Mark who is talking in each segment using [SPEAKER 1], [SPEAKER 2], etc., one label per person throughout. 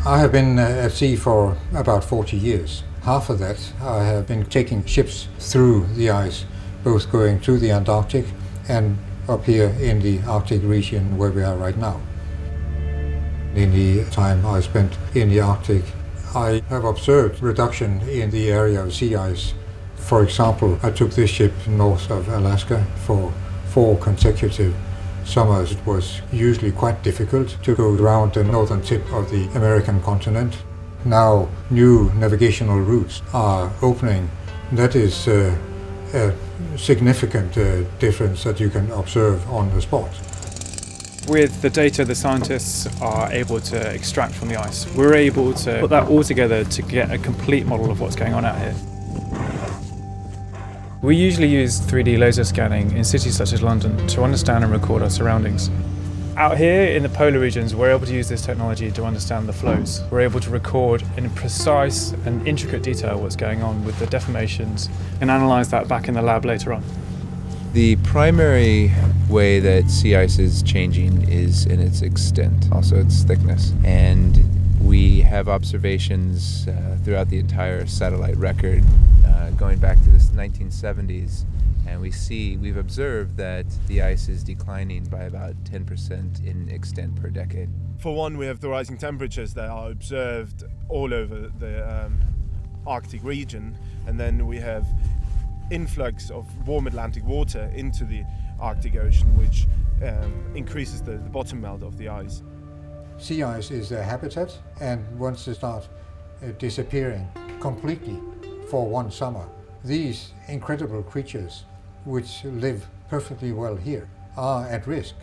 [SPEAKER 1] I have been at sea for about 40 years. Half of that I have been taking ships through the ice, both going to the Antarctic and up here in the Arctic region where we are right now. In the time I spent in the Arctic, I have observed reduction in the area of sea ice. For example, I took this ship north of Alaska for 4 consecutive summers. It was usually quite difficult to go around the northern tip of the American continent. Now new navigational routes are opening. That is a significant difference that you can observe on the spot.
[SPEAKER 2] With the data the scientists are able to extract from the ice, we're able to put that all together to get a complete model of what's going on out here. We usually use 3D laser scanning in cities such as London to understand and record our surroundings. Out here in the polar regions, we're able to use this technology to understand the flows. We're able to record in precise and intricate detail what's going on with the deformations and analyse that back in the lab later on.
[SPEAKER 3] The primary way that sea ice is changing is in its extent, also its thickness. And we have observations throughout the entire satellite record going back to the 1970s, and we've observed that the ice is declining by about 10% in extent per decade.
[SPEAKER 4] For one, we have the rising temperatures that are observed all over the Arctic region, and then we have influx of warm Atlantic water into the Arctic Ocean, which increases the bottom melt of the ice.
[SPEAKER 1] Sea ice is their habitat, and once they start disappearing completely for one summer, these incredible creatures which live perfectly well here are at risk.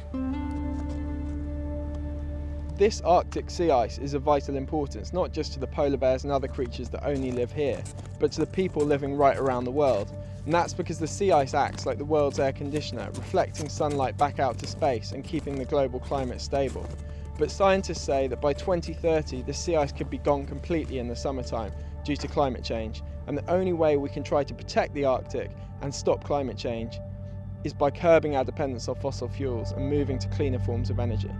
[SPEAKER 5] This Arctic sea ice is of vital importance, not just to the polar bears and other creatures that only live here, but to the people living right around the world. And that's because the sea ice acts like the world's air conditioner, reflecting sunlight back out to space and keeping the global climate stable. But scientists say that by 2030, the sea ice could be gone completely in the summertime due to climate change, and the only way we can try to protect the Arctic and stop climate change is by curbing our dependence on fossil fuels and moving to cleaner forms of energy.